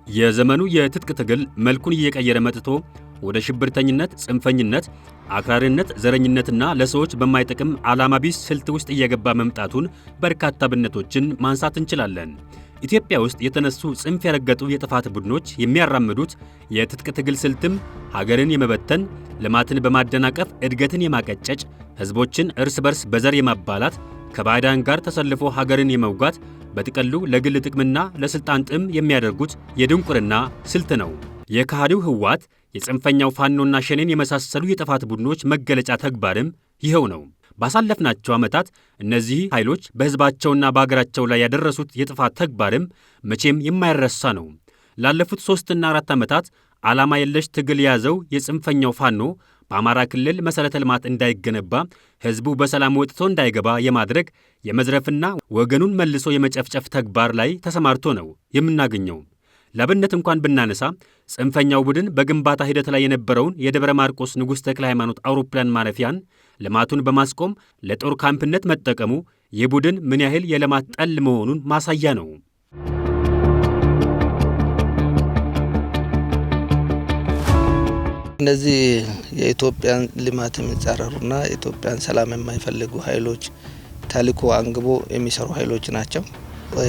የዘመኑ የትጥቅ ትግል መልኩን እየቀየረ መጥቶ ወደ ሽብርተኝነት፣ ጽንፈኝነት፣ አክራሪነት፣ ዘረኝነትና ለሰዎች በማይጠቅም ዓላማ ቢስ ስልት ውስጥ እየገባ መምጣቱን በርካታ ብነቶችን ማንሳት እንችላለን። ኢትዮጵያ ውስጥ የተነሱ ጽንፍ የረገጡ የጥፋት ቡድኖች የሚያራምዱት የትጥቅ ትግል ስልትም ሀገርን የመበተን፣ ልማትን በማደናቀፍ እድገትን የማቀጨጭ፣ ህዝቦችን እርስ በርስ በዘር የማባላት፣ ከባዕዳን ጋር ተሰልፎ ሀገርን የመውጋት፣ በጥቅሉ ለግል ጥቅምና ለስልጣን ጥም የሚያደርጉት የድንቁርና ስልት ነው። የከሃዲው ህወሓት የጽንፈኛው ፋኖና ሸኔን የመሳሰሉ የጥፋት ቡድኖች መገለጫ ተግባርም ይኸው ነው። ባሳለፍናቸው ዓመታት እነዚህ ኃይሎች በህዝባቸውና በአገራቸው ላይ ያደረሱት የጥፋት ተግባርም መቼም የማይረሳ ነው። ላለፉት 3 እና 4 ዓመታት ዓላማ የለሽ ትግል የያዘው የጽንፈኛው ፋኖ በአማራ ክልል መሠረተ ልማት እንዳይገነባ፣ ህዝቡ በሰላም ወጥቶ እንዳይገባ የማድረግ የመዝረፍና ወገኑን መልሶ የመጨፍጨፍ ተግባር ላይ ተሰማርቶ ነው የምናገኘው። ለአብነት እንኳን ብናነሳ ጽንፈኛው ቡድን በግንባታ ሂደት ላይ የነበረውን የደብረ ማርቆስ ንጉሥ ተክለ ሃይማኖት አውሮፕላን ማረፊያን ልማቱን በማስቆም ለጦር ካምፕነት መጠቀሙ ይህ ቡድን ምን ያህል የልማት ጠል መሆኑን ማሳያ ነው። እነዚህ የኢትዮጵያን ልማት የሚጻረሩና የኢትዮጵያን ሰላም የማይፈልጉ ኃይሎች ተልዕኮ አንግቦ የሚሰሩ ኃይሎች ናቸው።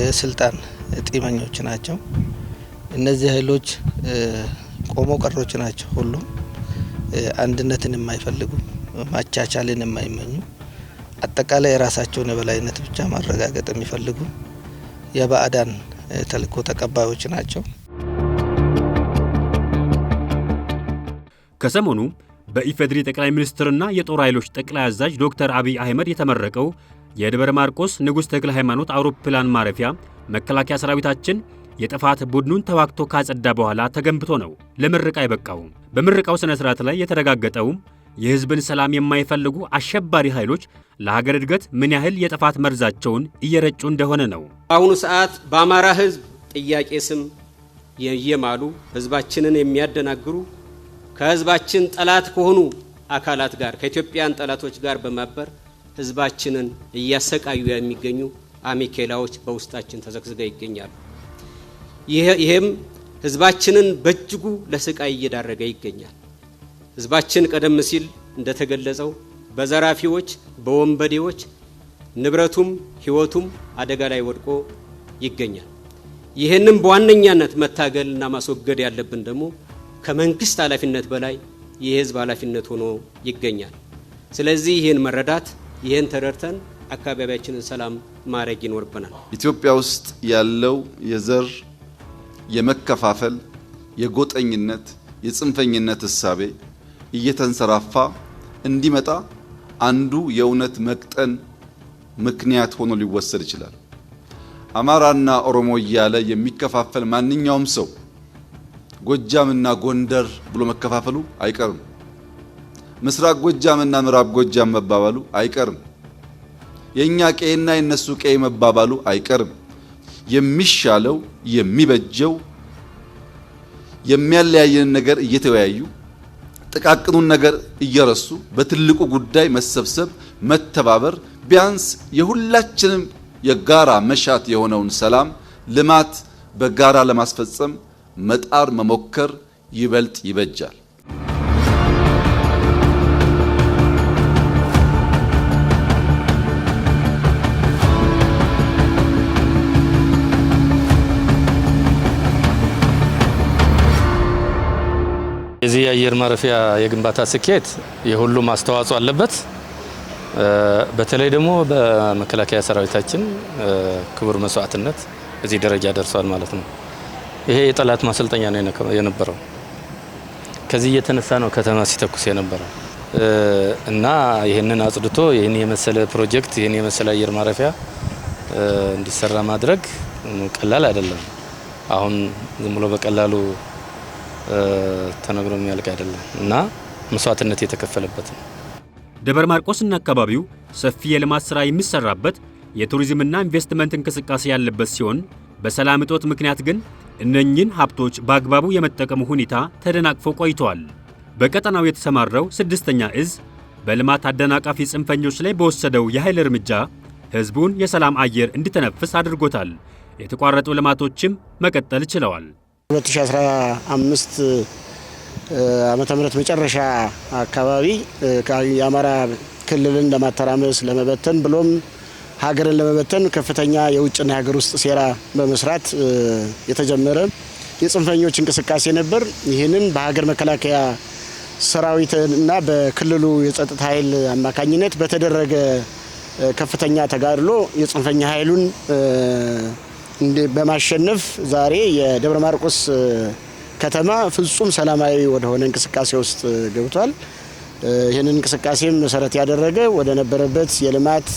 የስልጣን ጢመኞች ናቸው። እነዚህ ኃይሎች ቆሞ ቀሮች ናቸው። ሁሉም አንድነትን የማይፈልጉ፣ ማቻቻልን የማይመኙ፣ አጠቃላይ የራሳቸውን የበላይነት ብቻ ማረጋገጥ የሚፈልጉ የባዕዳን ተልዕኮ ተቀባዮች ናቸው። ከሰሞኑ በኢፌዴሪ ጠቅላይ ሚኒስትርና የጦር ኃይሎች ጠቅላይ አዛዥ ዶክተር አብይ አህመድ የተመረቀው የደብረ ማርቆስ ንጉሥ ተክለ ሃይማኖት አውሮፕላን ማረፊያ መከላከያ ሰራዊታችን የጥፋት ቡድኑን ተዋግቶ ካጸዳ በኋላ ተገንብቶ ነው ለምረቃ የበቃው። በምረቃው ሥነ ሥርዓት ላይ የተረጋገጠውም የሕዝብን ሰላም የማይፈልጉ አሸባሪ ኃይሎች ለሀገር እድገት ምን ያህል የጥፋት መርዛቸውን እየረጩ እንደሆነ ነው። በአሁኑ ሰዓት በአማራ ሕዝብ ጥያቄ ስም እየማሉ ሕዝባችንን የሚያደናግሩ ከሕዝባችን ጠላት ከሆኑ አካላት ጋር ከኢትዮጵያን ጠላቶች ጋር በማበር ሕዝባችንን እያሰቃዩ የሚገኙ አሜኬላዎች በውስጣችን ተዘግዝገው ይገኛሉ። ይሄም ሕዝባችንን በእጅጉ ለስቃይ እየዳረገ ይገኛል። ሕዝባችን ቀደም ሲል እንደተገለጸው በዘራፊዎች፣ በወንበዴዎች ንብረቱም ሕይወቱም አደጋ ላይ ወድቆ ይገኛል። ይህንም በዋነኛነት መታገልና ማስወገድ ያለብን ደግሞ ከመንግስት ኃላፊነት በላይ የህዝብ ኃላፊነት ሆኖ ይገኛል። ስለዚህ ይህን መረዳት ይህን ተረድተን አካባቢያችንን ሰላም ማድረግ ይኖርብናል። ኢትዮጵያ ውስጥ ያለው የዘር የመከፋፈል፣ የጎጠኝነት፣ የጽንፈኝነት እሳቤ እየተንሰራፋ እንዲመጣ አንዱ የእውነት መቅጠን ምክንያት ሆኖ ሊወሰድ ይችላል። አማራና ኦሮሞ እያለ የሚከፋፈል ማንኛውም ሰው ጎጃምና ጎንደር ብሎ መከፋፈሉ አይቀርም። ምስራቅ ጎጃምና ምዕራብ ጎጃም መባባሉ አይቀርም። የኛ ቀይና የነሱ ቀይ መባባሉ አይቀርም። የሚሻለው የሚበጀው የሚያለያየን ነገር እየተወያዩ ጥቃቅኑን ነገር እየረሱ በትልቁ ጉዳይ መሰብሰብ፣ መተባበር፣ ቢያንስ የሁላችንም የጋራ መሻት የሆነውን ሰላም፣ ልማት በጋራ ለማስፈጸም መጣር መሞከር ይበልጥ ይበጃል። የዚህ የአየር ማረፊያ የግንባታ ስኬት የሁሉም አስተዋጽኦ አለበት። በተለይ ደግሞ በመከላከያ ሰራዊታችን ክቡር መስዋዕትነት እዚህ ደረጃ ደርሷል ማለት ነው። ይሄ የጠላት ማሰልጠኛ ነው የነበረው። ከዚህ እየተነሳ ነው ከተማ ሲተኩስ የነበረው እና ይህንን አጽድቶ ይህን የመሰለ ፕሮጀክት ይህን የመሰለ አየር ማረፊያ እንዲሰራ ማድረግ ቀላል አይደለም። አሁን ዝም ብሎ በቀላሉ ተነግሮ የሚያልቅ አይደለም እና መስዋዕትነት የተከፈለበት ነው። ደብረ ማርቆስና አካባቢው ሰፊ የልማት ሥራ የሚሰራበት የቱሪዝምና ኢንቨስትመንት እንቅስቃሴ ያለበት ሲሆን በሰላም እጦት ምክንያት ግን እነኚህን ሀብቶች በአግባቡ የመጠቀሙ ሁኔታ ተደናቅፎ ቆይቷል። በቀጠናው የተሰማራው 6ኛ እዝ በልማት አደናቃፊ ጽንፈኞች ላይ በወሰደው የኃይል እርምጃ ሕዝቡን የሰላም አየር እንዲተነፍስ አድርጎታል። የተቋረጡ ልማቶችም መቀጠል ችለዋል። 2015 ዓመተ ምህረት መጨረሻ አካባቢ የአማራ ክልልን ለማተራመስ ለመበተን ብሎም ሀገርን ለመበተን ከፍተኛ የውጭና የሀገር ውስጥ ሴራ በመስራት የተጀመረ የጽንፈኞች እንቅስቃሴ ነበር። ይህንን በሀገር መከላከያ ሰራዊትና በክልሉ የጸጥታ ኃይል አማካኝነት በተደረገ ከፍተኛ ተጋድሎ የጽንፈኛ ኃይሉን በማሸነፍ ዛሬ የደብረ ማርቆስ ከተማ ፍጹም ሰላማዊ ወደሆነ እንቅስቃሴ ውስጥ ገብቷል። ይህንን እንቅስቃሴም መሰረት ያደረገ ወደ ነበረበት የልማት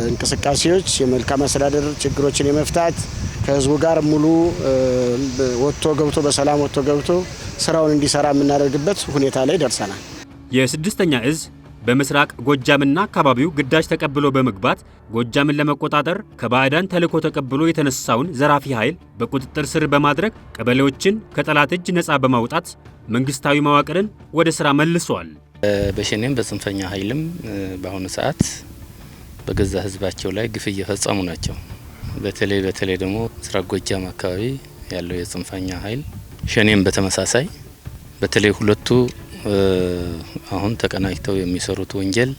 እንቅስቃሴዎች የመልካም አስተዳደር ችግሮችን የመፍታት ከህዝቡ ጋር ሙሉ ወጥቶ ገብቶ በሰላም ወጥቶ ገብቶ ስራውን እንዲሰራ የምናደርግበት ሁኔታ ላይ ደርሰናል። የስድስተኛ እዝ በምስራቅ ጎጃምና አካባቢው ግዳጅ ተቀብሎ በመግባት ጎጃምን ለመቆጣጠር ከባዕዳን ተልዕኮ ተቀብሎ የተነሳውን ዘራፊ ኃይል በቁጥጥር ስር በማድረግ ቀበሌዎችን ከጠላት እጅ ነፃ በማውጣት መንግስታዊ መዋቅርን ወደ ስራ መልሷል። በሸኔም በጽንፈኛ ኃይልም በአሁኑ ሰዓት በገዛ ህዝባቸው ላይ ግፍ እየፈጸሙ ናቸው። በተለይ ደግሞ ምስራቅ ጎጃም አካባቢ ያለው የጽንፈኛ ኃይል ሸኔም በተመሳሳይ በተለይ ሁለቱ አሁን ተቀናጅተው የሚሰሩት ወንጀል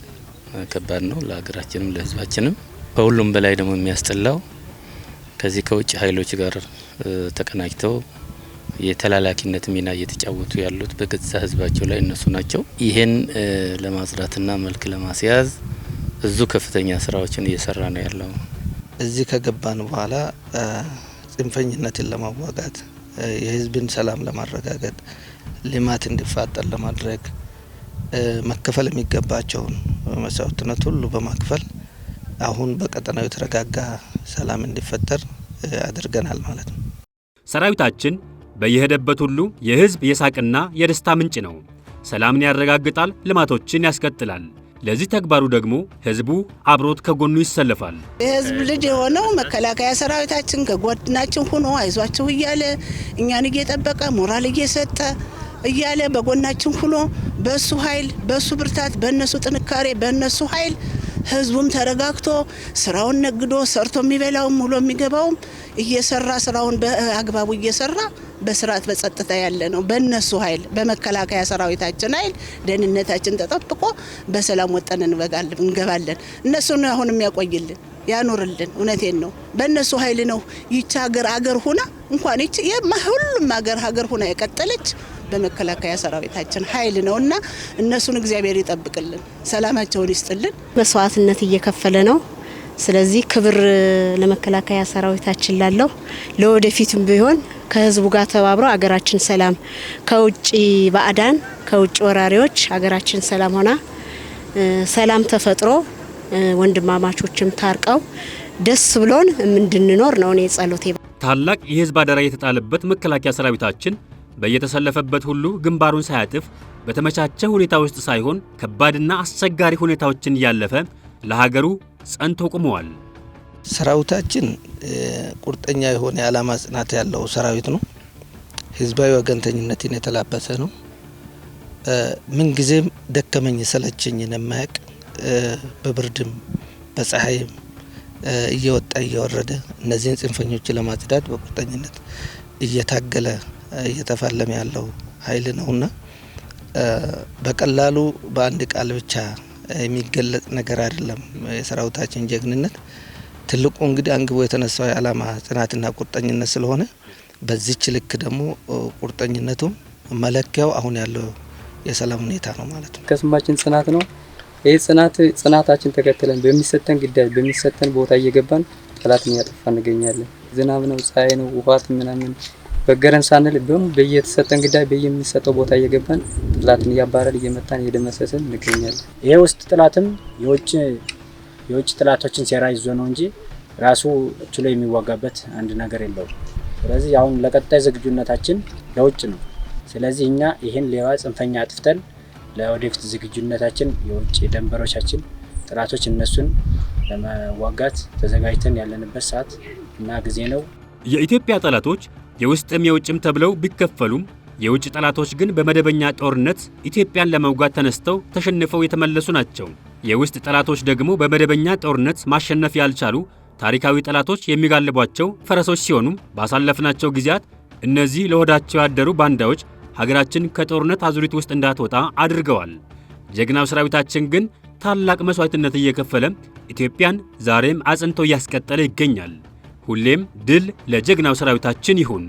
ከባድ ነው ለሀገራችንም ለህዝባችንም። ከሁሉም በላይ ደግሞ የሚያስጠላው ከዚህ ከውጭ ኃይሎች ጋር ተቀናጅተው የተላላኪነት ሚና እየተጫወቱ ያሉት በገዛ ህዝባቸው ላይ እነሱ ናቸው። ይሄን ለማጽዳትና መልክ ለማስያዝ እዙ ከፍተኛ ስራዎችን እየሰራ ነው ያለው። እዚህ ከገባን በኋላ ጽንፈኝነትን ለማዋጋት የህዝብን ሰላም ለማረጋገጥ ልማት እንዲፋጠን ለማድረግ መከፈል የሚገባቸውን መስዋዕትነት ሁሉ በማክፈል አሁን በቀጠናው የተረጋጋ ሰላም እንዲፈጠር አድርገናል ማለት ነው። ሰራዊታችን በየሄደበት ሁሉ የህዝብ የሳቅና የደስታ ምንጭ ነው። ሰላምን ያረጋግጣል፣ ልማቶችን ያስቀጥላል። ለዚህ ተግባሩ ደግሞ ህዝቡ አብሮት ከጎኑ ይሰለፋል። የህዝብ ልጅ የሆነው መከላከያ ሰራዊታችን ከጎናችን ሆኖ አይዟችሁ እያለ እኛን እየጠበቀ ሞራል እየሰጠ እያለ በጎናችን ሆኖ በሱ ኃይል በሱ ብርታት በእነሱ ጥንካሬ በእነሱ ኃይል ህዝቡም ተረጋግቶ ስራውን ነግዶ ሰርቶ የሚበላውም ሙሉ የሚገባውም እየሰራ ስራውን በአግባቡ እየሰራ በስርዓት በጸጥታ ያለ ነው። በእነሱ ኃይል በመከላከያ ሰራዊታችን ኃይል ደህንነታችን ተጠብቆ በሰላም ወጠን እንገባለን። እነሱን አሁንም ያቆይልን ያኖርልን። እውነቴን ነው። በእነሱ ኃይል ነው ይቺ ሀገር ሆና እንኳን ይቺ ሁሉም ሀገር ሆና የቀጠለች በመከላከያ ሰራዊታችን ኃይል ነውና እነሱን እግዚአብሔር ይጠብቅልን፣ ሰላማቸውን ይስጥልን። መስዋዕትነት እየከፈለ ነው። ስለዚህ ክብር ለመከላከያ ሰራዊታችን ላለው ለወደፊቱም ቢሆን ከህዝቡ ጋር ተባብሮ አገራችን ሰላም ከውጭ ባዕዳን ከውጭ ወራሪዎች አገራችን ሰላም ሆና ሰላም ተፈጥሮ ወንድማማቾችም ታርቀው ደስ ብሎን እንድንኖር ነው እኔ ጸሎቴ። ታላቅ የህዝብ አደራ የተጣለበት መከላከያ ሰራዊታችን በየተሰለፈበት ሁሉ ግንባሩን ሳያጥፍ በተመቻቸ ሁኔታ ውስጥ ሳይሆን ከባድና አስቸጋሪ ሁኔታዎችን እያለፈ ለሀገሩ ጸንቶ ቆመዋል። ሰራዊታችን ቁርጠኛ የሆነ የዓላማ ጽናት ያለው ሰራዊት ነው። ህዝባዊ ወገንተኝነትን የተላበሰ ነው። ምንጊዜም ደከመኝ ሰለቸኝን የማያውቅ በብርድም በፀሐይም እየወጣ እየወረደ እነዚህን ጽንፈኞችን ለማጽዳት በቁርጠኝነት እየታገለ እየተፋለመ ያለው ኃይል ነውና በቀላሉ በአንድ ቃል ብቻ የሚገለጽ ነገር አይደለም። የሰራዊታችን ጀግንነት ትልቁ እንግዲህ አንግቦ የተነሳው የዓላማ ጽናትና ቁርጠኝነት ስለሆነ በዚህች ልክ ደግሞ ቁርጠኝነቱ መለኪያው አሁን ያለው የሰላም ሁኔታ ነው ማለት ነው። ከስማችን ጽናት ነው። ይህ ጽናታችን ተከትለን በሚሰጠን ግዳጅ በሚሰጠን ቦታ እየገባን ጠላትን ያጠፋን እንገኛለን። ዝናብ ነው፣ ፀሐይ ነው፣ ውሃት ምናምን በገረን ሳንል በየተሰጠን ግዳጅ በየሚሰጠው ቦታ እየገባን ጠላትን እያባረን እየመታን እየደመሰስን እንገኛለን። ይሄ ውስጥ ጠላትም የውጭ ጠላቶችን ሴራ ይዞ ነው እንጂ ራሱ ችሎ የሚዋጋበት አንድ ነገር የለውም። ስለዚህ አሁን ለቀጣይ ዝግጁነታችን ለውጭ ነው። ስለዚህ እኛ ይህን ሌባ ጽንፈኛ አጥፍተን ለወደፊት ዝግጁነታችን የውጭ ደንበሮቻችን ጠላቶች እነሱን ለመዋጋት ተዘጋጅተን ያለንበት ሰዓት እና ጊዜ ነው። የኢትዮጵያ ጠላቶች የውስጥም የውጭም ተብለው ቢከፈሉም የውጭ ጠላቶች ግን በመደበኛ ጦርነት ኢትዮጵያን ለመውጋት ተነስተው ተሸንፈው የተመለሱ ናቸው። የውስጥ ጠላቶች ደግሞ በመደበኛ ጦርነት ማሸነፍ ያልቻሉ ታሪካዊ ጠላቶች የሚጋልቧቸው ፈረሶች ሲሆኑም ባሳለፍናቸው ጊዜያት እነዚህ ለሆዳቸው ያደሩ ባንዳዎች ሀገራችን ከጦርነት አዙሪት ውስጥ እንዳትወጣ አድርገዋል። ጀግናው ሰራዊታችን ግን ታላቅ መስዋዕትነት እየከፈለ ኢትዮጵያን ዛሬም አጽንቶ እያስቀጠለ ይገኛል። ሁሌም ድል ለጀግናው ሰራዊታችን ይሁን።